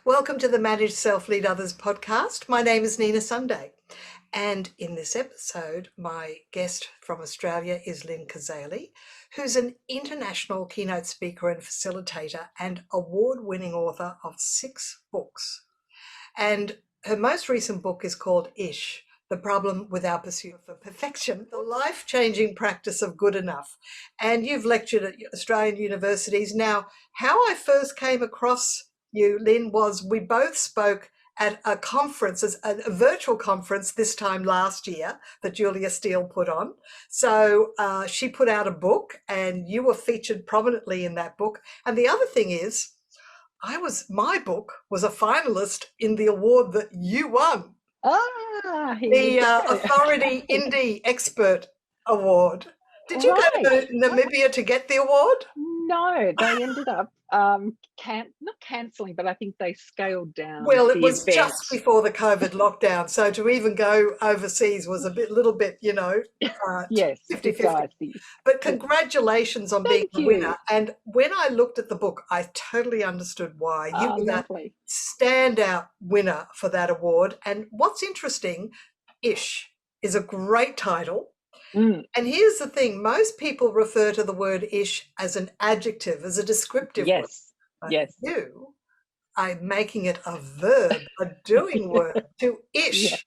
Welcome to the Manage Self Lead Others podcast. My name is Nina Sunday, and in this episode, my guest from Australia is Lynne Cazaly, who's an international keynote speaker and facilitator and award-winning author of 6 books. And her most recent book is called Ish, The Problem with Our Pursuit for Perfection, the life-changing practice of good enough. And you've lectured at Australian universities. Now, how I first came across you, Lynne, was we both spoke at a conference, a virtual conference this time last year that Julia Steele put on. So she put out a book and you were featured prominently in that book. And the other thing is, my book was a finalist in the award that you won. The Authority Indie Expert Award. Did you go to Namibia to get the award? No, they ended up not cancelling, but I think they scaled down. Well, it was event. just before the COVID lockdown, so to even go overseas was a little bit, yes, 50-50. But congratulations on being the winner. And when I looked at the book, I totally understood why. You were that standout winner for that award. And what's interesting, Ish is a great title. And here's the thing, most people refer to the word ish as an adjective, as a descriptive word. Yes. You are making it a verb, a doing word, to ish.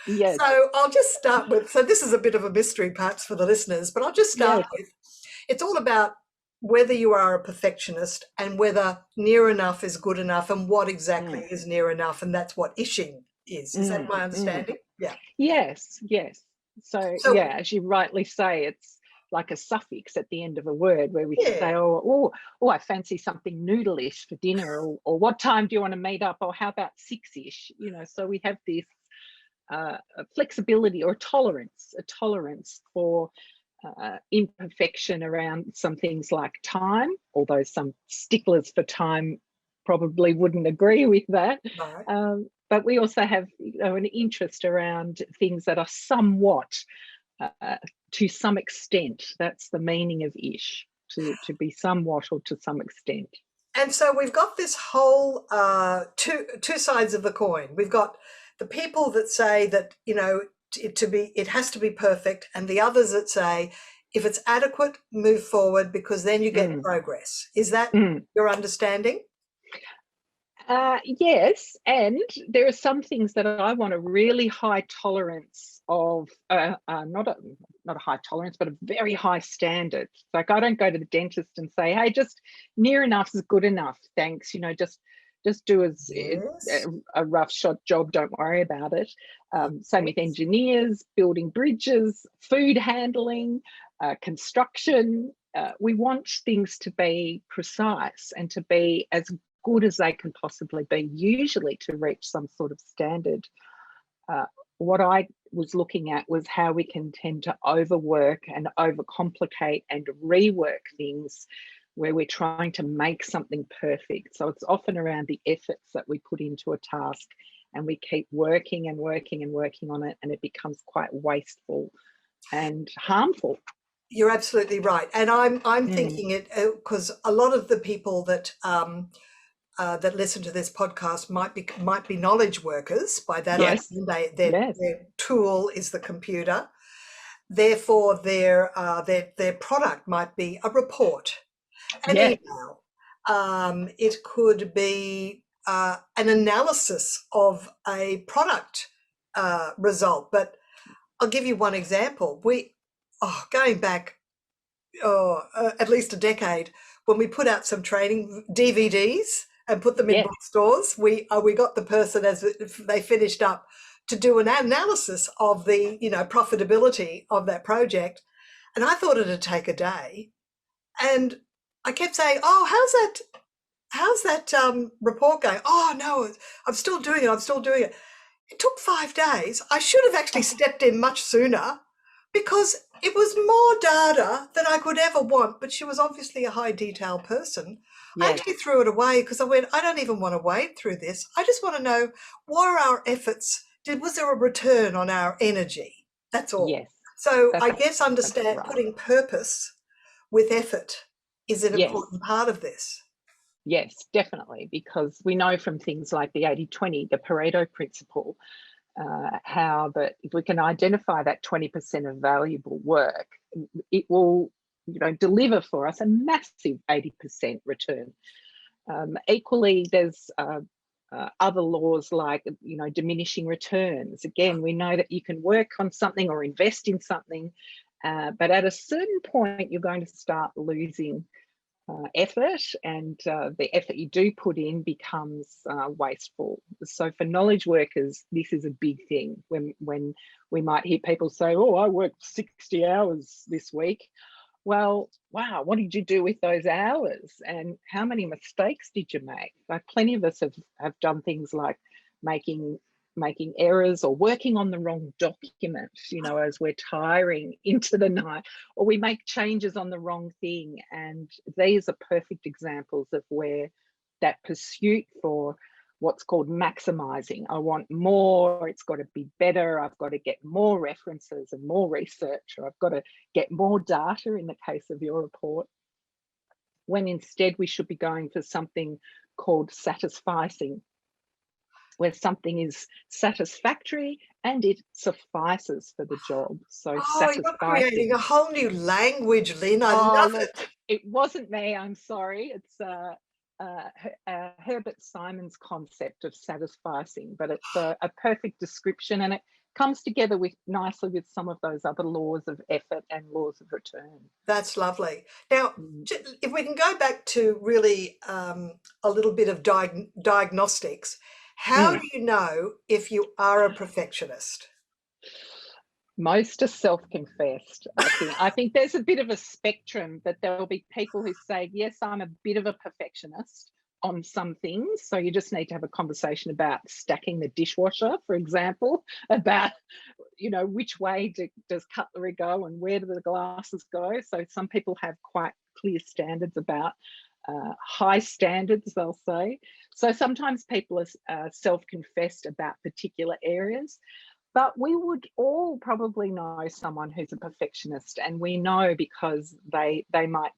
Yes. So I'll just start with, so this is a bit of a mystery perhaps for the listeners, but I'll just start with, it's all about whether you are a perfectionist and whether near enough is good enough and what exactly is near enough, and that's what ishing is. Is that my understanding? Yeah. Yes. So yeah, as you rightly say, it's like a suffix at the end of a word where we say, oh, I fancy something noodle-ish for dinner, or what time do you want to meet up, or how about 6-ish? So we have this flexibility or a tolerance for imperfection around some things like time, although some sticklers for time probably wouldn't agree with that. Right. But we also have an interest around things that are somewhat, to some extent. That's the meaning of ish, to be somewhat or to some extent. And so we've got this whole two sides of the coin. We've got the people that say that, it has to be perfect, and the others that say, if it's adequate, move forward, because then you get progress. Is that your understanding? Yes, and there are some things that I want a really high tolerance of, not a high tolerance, but a very high standard. Like I don't go to the dentist and say, hey, just near enough is good enough, thanks. Just do a rough shot job, don't worry about it. Same with engineers, building bridges, food handling, construction. We want things to be precise and to be as good as they can possibly be, usually to reach some sort of standard. What I was looking at was how we can tend to overwork and overcomplicate and rework things where we're trying to make something perfect. So it's often around the efforts that we put into a task, and we keep working and working and working on it, and it becomes quite wasteful and harmful. You're absolutely right. And I'm thinking it because a lot of the people that that listen to this podcast might be knowledge workers. By that I mean their tool is the computer. Therefore, their product might be a report, an email. It could be an analysis of a product result. But I'll give you one example. Going back at least a decade, when we put out some training DVDs and put them in bookstores, we got the person as they finished up to do an analysis of the profitability of that project, and I thought it'd take a day, and I kept saying, "Oh, how's that report going?" "Oh no, I'm still doing it. It took 5 days. I should have actually stepped in much sooner, because it was more data than I could ever want. But she was obviously a high detail person. I actually threw it away because I went, I don't even want to wade through this. I just want to know, what are our efforts? Was there a return on our energy? That's all. So I That's guess understand right. putting purpose with effort is an Yes. important part of this. Yes, definitely, because we know from things like the 80-20, the Pareto principle, how that if we can identify that 20% of valuable work, it will, deliver for us a massive 80% return. Equally, there's other laws like, diminishing returns. Again, we know that you can work on something or invest in something, but at a certain point, you're going to start losing effort, and the effort you do put in becomes wasteful. So for knowledge workers, this is a big thing. When we might hear people say, "Oh, I worked 60 hours this week." Well, wow, what did you do with those hours? And how many mistakes did you make? Like plenty of us have done things like making making errors or working on the wrong document, as we're tiring into the night, or we make changes on the wrong thing. And these are perfect examples of where that pursuit for what's called maximizing. I want more, it's got to be better, I've got to get more references and more research, or I've got to get more data in the case of your report, when instead we should be going for something called satisficing, where something is satisfactory and it suffices for the job. So Oh, you're creating satisficing. a whole new language, Lynne. I Oh, love look, it. it wasn't me, I'm sorry. It's Herbert Simon's concept of satisficing, but it's a perfect description, and it comes together nicely with some of those other laws of effort and laws of return. That's lovely. Now, Mm. if we can go back to really a little bit of diagnostics, how Mm. do you know if you are a perfectionist? Most are self-confessed. I think there's a bit of a spectrum, that there will be people who say, yes, I'm a bit of a perfectionist on some things. So you just need to have a conversation about stacking the dishwasher, for example, about, which way does cutlery go and where do the glasses go. So some people have quite clear standards about high standards, they'll say. So sometimes people are self-confessed about particular areas. But we would all probably know someone who's a perfectionist, and we know because they might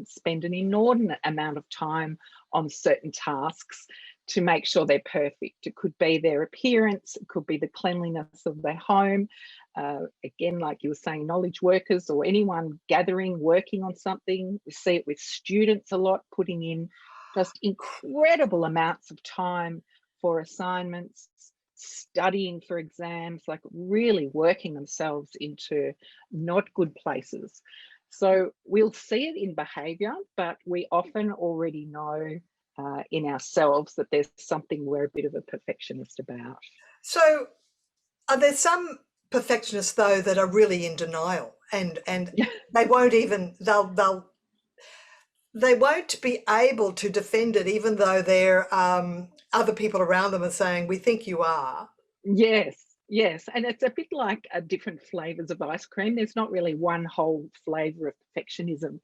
spend an inordinate amount of time on certain tasks to make sure they're perfect. It could be their appearance, it could be the cleanliness of their home. Again, like you were saying, knowledge workers or anyone gathering, working on something. We see it with students a lot, putting in just incredible amounts of time for assignments, studying for exams, like really working themselves into not good places. So we'll see it in behaviour, but we often already know in ourselves that there's something we're a bit of a perfectionist about. So, are there some perfectionists though that are really in denial, and they won't even they won't be able to defend it, even though they're other people around them are saying, "We think you are." Yes, yes. And it's a bit like different flavours of ice cream. There's not really one whole flavour of perfectionism.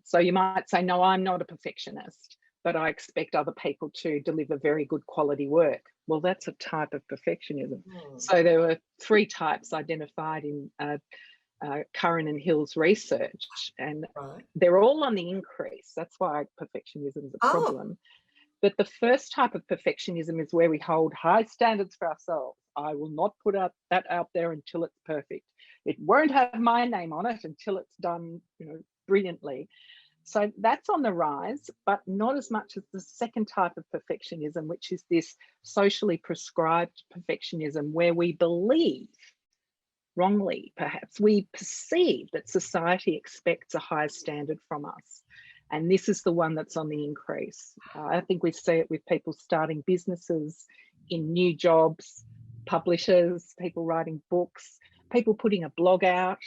So you might say, no, I'm not a perfectionist, but I expect other people to deliver very good quality work. Well, that's a type of perfectionism. Hmm. So there were 3 types identified in Curran and Hill's research, and Right. they're all on the increase. That's why perfectionism is a Oh, problem. But the first type of perfectionism is where we hold high standards for ourselves. I will not put that out there until it's perfect. It won't have my name on it until it's done, brilliantly. So that's on the rise, but not as much as the second type of perfectionism, which is this socially prescribed perfectionism, where we believe, wrongly perhaps, we perceive that society expects a high standard from us. And this is the one that's on the increase. I think we see it with people starting businesses, in new jobs, publishers, people writing books, people putting a blog out.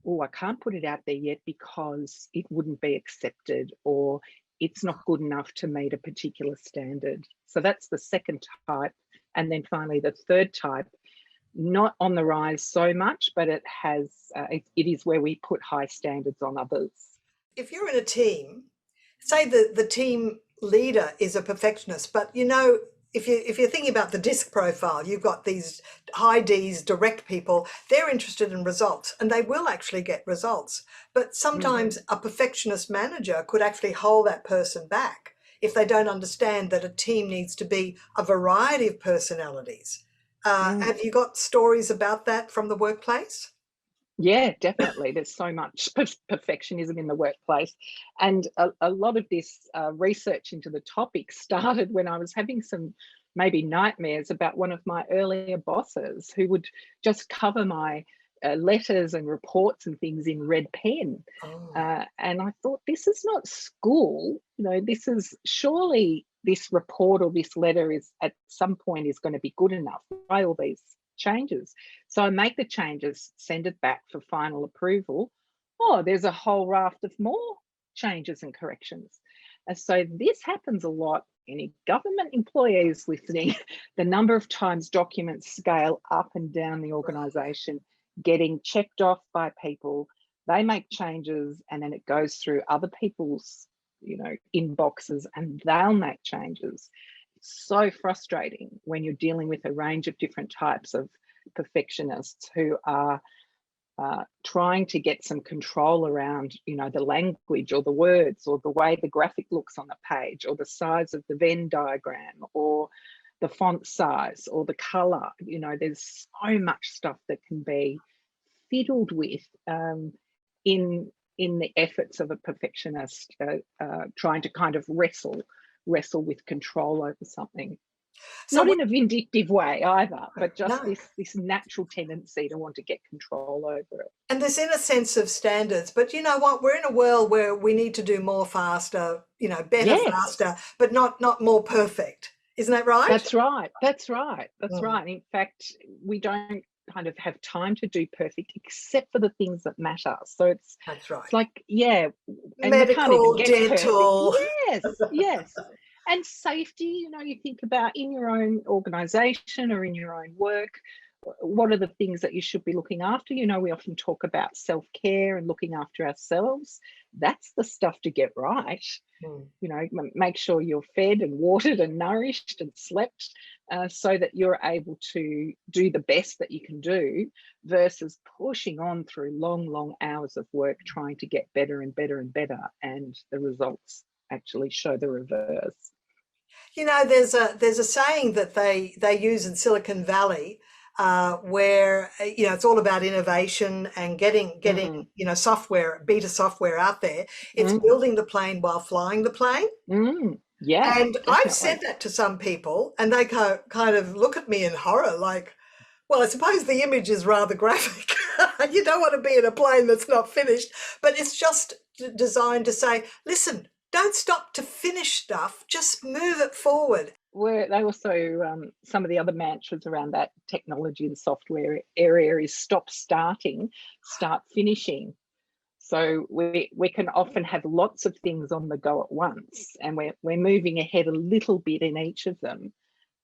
Oh, I can't put it out there yet because it wouldn't be accepted, or it's not good enough to meet a particular standard. So that's the second type. And then finally, the third type, not on the rise so much, but it has, it is where we put high standards on others. if you're in a team, say the team leader is a perfectionist, but if you're thinking about the DISC profile, you've got these high Ds, direct people. They're interested in results, and they will actually get results. But sometimes a perfectionist manager could actually hold that person back if they don't understand that a team needs to be a variety of personalities. Have you got stories about that from the workplace? Yeah, definitely. There's so much perfectionism in the workplace. And a lot of this research into the topic started when I was having some maybe nightmares about one of my earlier bosses who would just cover my letters and reports and things in red pen. Oh. And I thought, this is not school. This is surely this report or this letter is at some point is going to be good enough. Why all these changes? So I make the changes, send it back for final approval. Oh, there's a whole raft of more changes and corrections. And so this happens a lot. Any government employees listening, the number of times documents scale up and down the organisation, getting checked off by people, they make changes and then it goes through other people's inboxes and they'll make changes. It's so frustrating when you're dealing with a range of different types of perfectionists who are trying to get some control around the language or the words or the way the graphic looks on the page or the size of the Venn diagram or the font size or the color. There's so much stuff that can be fiddled with in the efforts of a perfectionist trying to kind of wrestle with control over something. So Not in a vindictive way either, but just no. this natural tendency to want to get control over it. And there's in a sense of standards, but you know what? We're in a world where we need to do more faster, better Yes, faster, but not more perfect. Isn't that right? that's right. That's right. That's Mm, right. In fact, we don't kind of have time to do perfect except for the things that matter. So it's that's right. like, yeah, and we can't even Medical, get perfect. dental. Yes, yes. And safety, you think about in your own organization or in your own work, what are the things that you should be looking after? We often talk about self-care and looking after ourselves. That's the stuff to get right. Mm. Make sure you're fed and watered and nourished and slept so that you're able to do the best that you can do versus pushing on through long, long hours of work trying to get better and better and better. And the results actually show the reverse. There's a saying that they use in Silicon Valley where it's all about innovation and getting software, beta software out there. It's building the plane while flying the plane. Yeah, And I've said definitely. that to some people, and they kind of look at me in horror, like, well, I suppose the image is rather graphic. You don't want to be in a plane that's not finished, but it's just designed to say, listen, don't stop to finish stuff, just move it forward. Where they also some of the other mantras around that technology and software area is stop starting, start finishing. So we can often have lots of things on the go at once, and we're moving ahead a little bit in each of them,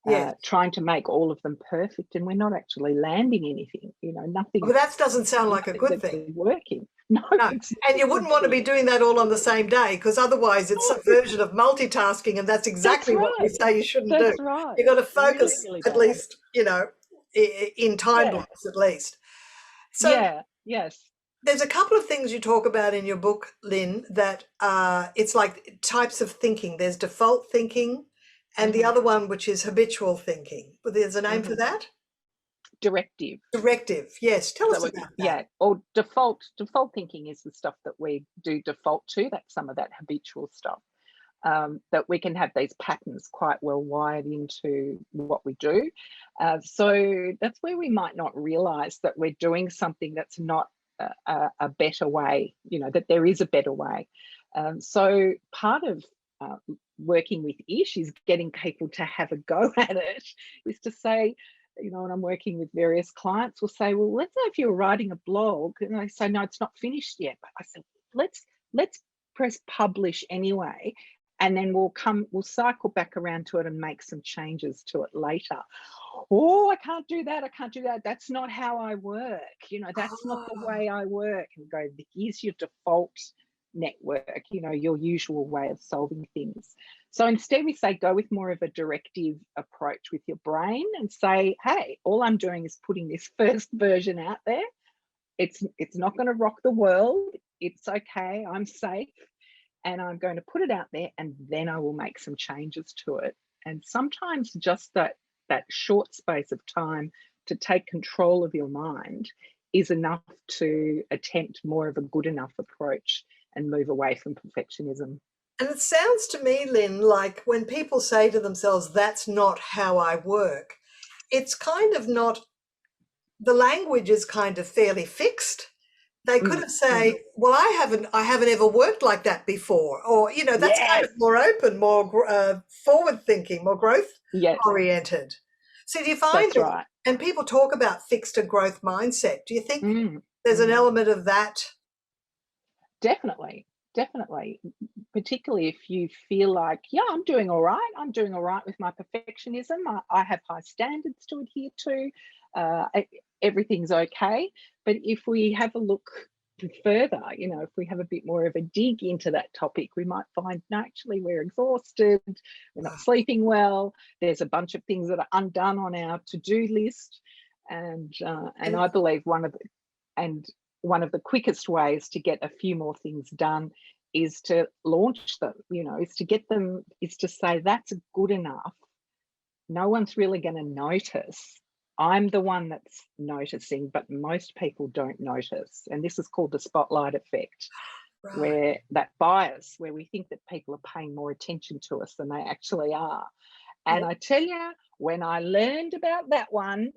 Yes. trying to make all of them perfect, and we're not actually landing anything. Well, Nothing, that doesn't sound like a nothing's good thing. actually working. No, No. it's And not you a good wouldn't want to thing. be doing that all on the same day, because otherwise it's No, a version of multitasking, and that's that's exactly what we right. say you shouldn't do. That's right. You've got to Really, focus really at bad. least, in time Yeah. blocks at least. So Yeah. Yes. there's a couple of things you talk about in your book, Lynne, that it's like types of thinking. There's default thinking, and the Hmm. other one, which is habitual thinking. But there's a name for Hmm. that? Directive. Directive. Yes. Tell us So about that. yeah, or default thinking is the stuff that we do default to. That's some of that habitual stuff. That we can have these patterns quite well wired into what we do. So that's where we might not realize that we're doing something that's not a better way, that there is a better way. So part of working with ish is getting people to have a go at it, is to say, when I'm working with various clients, we'll say, well, let's say if you're writing a blog, and I say, no, it's not finished yet. But I said, let's press publish anyway, and then we'll cycle back around to it and make some changes to it later. Oh, I can't do that. I can't do that. That's not how I work. That's not the Oh, way I work. And go, here's your default network, you know, your usual way of solving things. So instead we say go with more of a directive approach with your brain and say, hey, all I'm doing is putting this first version out there. It's not going to rock the world. It's okay. I'm safe. And I'm going to put it out there, and then I will make some changes to it. And sometimes just that short space of time to take control of your mind is enough to attempt more of a good enough approach and move away from perfectionism. And it sounds to me, Lynne, like when people say to themselves, that's not how I work, it's kind of not, the language is kind of fairly fixed. They could have say, well, I haven't ever worked like that before. Or, you know, that's kind of more open, more forward thinking, more growth oriented. So do you find that's right. And people talk about fixed and growth mindset. Do you think there's an element of that? Definitely. Particularly if you feel like, yeah, I'm doing all right. I'm doing all right with my perfectionism. I have high standards to adhere to. Everything's okay. But if we have a look further, you know, if we have a bit more of a dig into that topic, we might find, no, actually we're exhausted, we're not sleeping well, there's a bunch of things that are undone on our to-do list. And I believe one of the quickest ways to get a few more things done is to launch them, you know, is to say that's good enough. No one's really going to notice. I'm the one that's noticing, but most people don't notice. And this is called the spotlight effect, where that bias, where we think that people are paying more attention to us than they actually are. And I tell you, when I learned about that one,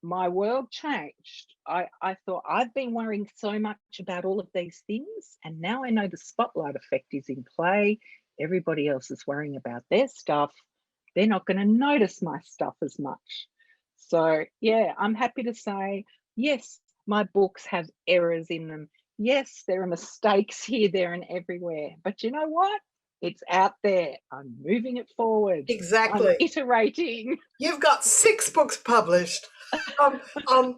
my world changed. I thought, I've been worrying so much about all of these things, and now I know the spotlight effect is in play. Everybody else is worrying about their stuff. They're not going to notice my stuff as much. So yeah, I'm happy to say, yes, my books have errors in them. Yes, there are mistakes here, there, and everywhere. But you know what? It's out there. I'm moving it forward. Exactly. I'm iterating. You've got 6 books published. I'm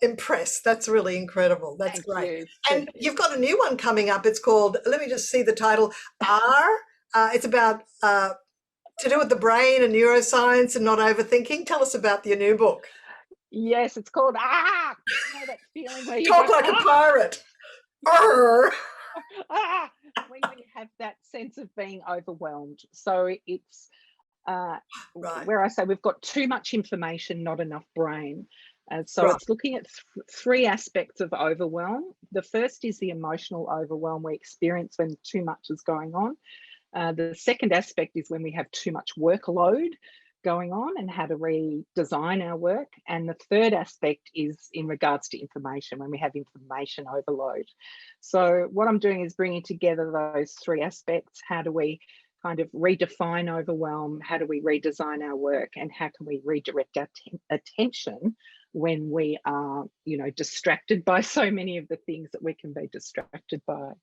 impressed. That's really incredible. That's great. And you've got a new one coming up. It's called, let me just see the title, it's about to do with the brain and neuroscience and not overthinking. Tell us about your new book. Yes, it's called, you know that feeling where you talk like a pirate. When you have that sense of being overwhelmed. So it's where I say we've got too much information, not enough brain. So it's looking at 3 aspects of overwhelm. The first is the emotional overwhelm we experience when too much is going on. The second aspect is when we have too much workload going on and how to redesign our work. And the third aspect is in regards to information, when we have information overload. So what I'm doing is bringing together those 3 aspects. How do we kind of redefine overwhelm? How do we redesign our work? And how can we redirect our attention when we are, you know, distracted by so many of the things that we can be distracted by?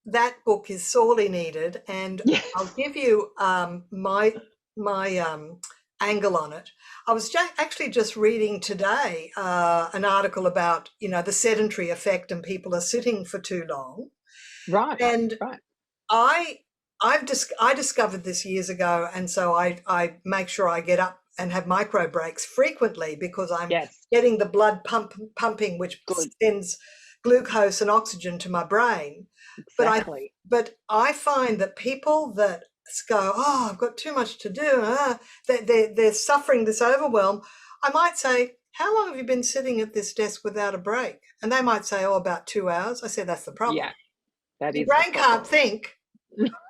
That book is sorely needed, and I'll give you my angle on it. I was actually just reading today an article about, you know, the sedentary effect and people are sitting for too long. And I discovered this years ago, and so I make sure I get up and have micro breaks frequently because I'm getting the blood pumping, which sends glucose and oxygen to my brain. But I find that people that go, oh, I've got too much to do, they're suffering this overwhelm. I might say, how long have you been sitting at this desk without a break? And they might say, oh, about 2 hours. I said, that's the problem. Your brain can't think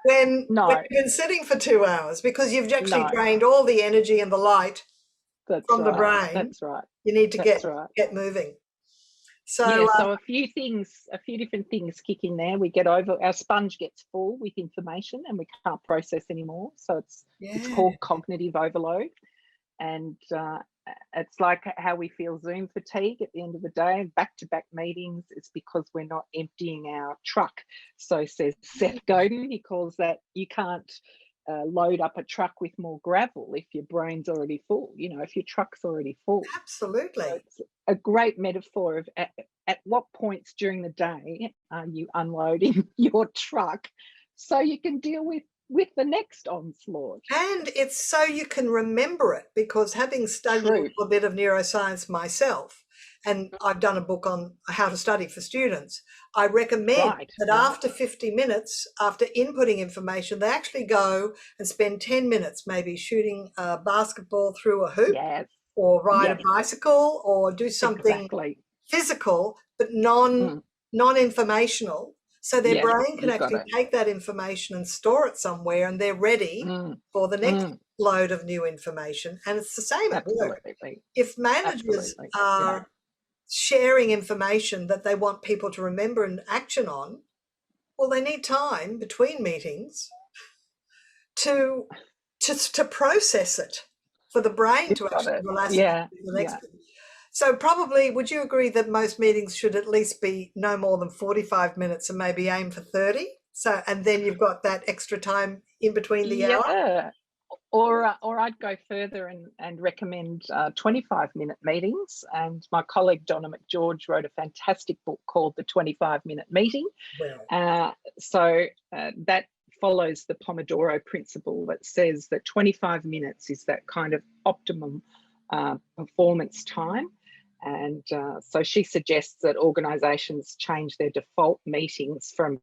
when you've been sitting for 2 hours because you've actually drained all the energy and the light from the brain. That's right. You need to get moving. So so a few different things kick in there. We get our sponge gets full with information and we can't process anymore. So it's called cognitive overload. And it's like how we feel Zoom fatigue at the end of the day, back-to-back meetings. It's because we're not emptying our truck. So says Seth Godin, he calls that, you can't load up a truck with more gravel if your brain's already full, if your truck's already full. So Absolutely. it's a great metaphor of at what points during the day are you unloading your truck so you can deal with the next onslaught. And it's so you can remember it, because having studied a little bit of neuroscience myself, and I've done a book on how to study for students, I recommend that after 50 minutes, after inputting information, they actually go and spend 10 minutes maybe shooting a basketball through a hoop, or ride a bicycle, or do something physical but non-informational. So their brain can actually take that information and store it somewhere, and they're ready for the next load of new information. And it's the same at work. If managers are sharing information that they want people to remember and action on, well, they need time between meetings to process it, for the brain to actually relax the next thing. So probably, would you agree that most meetings should at least be no more than 45 minutes and maybe aim for 30? So, and then you've got that extra time in between the hour? Or I'd go further and recommend 25-minute meetings. And my colleague Donna McGeorge wrote a fantastic book called The 25-Minute Meeting. So that follows the Pomodoro principle that says that 25 minutes is that kind of optimum performance time. And so she suggests that organisations change their default meetings from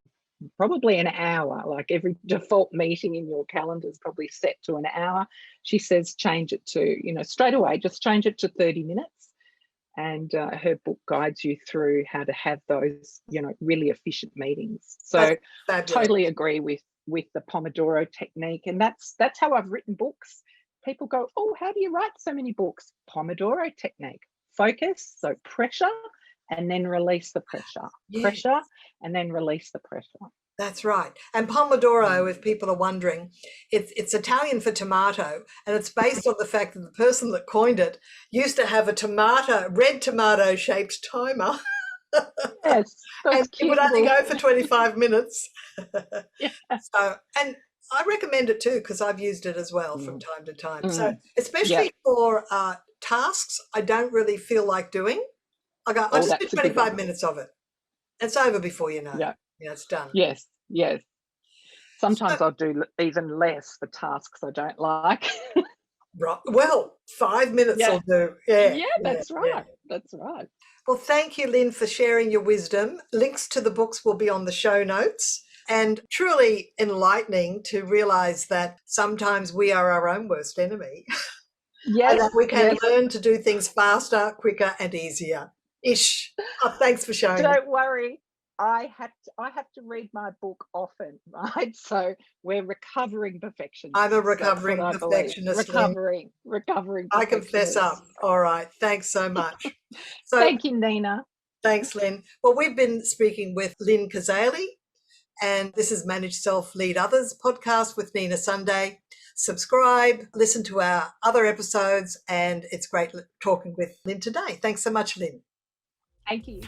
probably an hour, like every default meeting in your calendar is probably set to an hour. She says change it to, straight away, just change it to 30 minutes. And her book guides you through how to have those, really efficient meetings. So totally agree with the Pomodoro technique. And that's how I've written books. People go, oh, how do you write so many books? Pomodoro technique. Focus, so pressure, and then release the pressure. Pressure, and then release the pressure. That's right. And Pomodoro, if people are wondering, it's Italian for tomato, and it's based on the fact that the person that coined it used to have a red tomato shaped timer. Yes, and it would only go for 25 minutes. So, and I recommend it too, because I've used it as well from time to time. So especially for tasks I don't really feel like doing, I just do 25 minutes of it. It's over before you know. It's done. Yes. Sometimes I'll do even less for tasks I don't like. Right. Well, 5 minutes will do. That's right. That's right. Well, thank you, Lynne, for sharing your wisdom. Links to the books will be on the show notes. And truly enlightening to realize that sometimes we are our own worst enemy. And that we can learn to do things faster, quicker, and easier. Thanks for showing. Don't worry. I have to read my book often, right? So we're recovering perfectionists. I'm a recovering perfectionist. Recovering. I confess up. All right. Thanks so much. So, thank you, Nina. Thanks, Lynne. Well, we've been speaking with Lynne Cazaly, and this is Manage Self, Lead Others podcast with Nina Sunday. Subscribe, listen to our other episodes, and it's great talking with Lynne today. Thanks so much, Lynne. Thank you.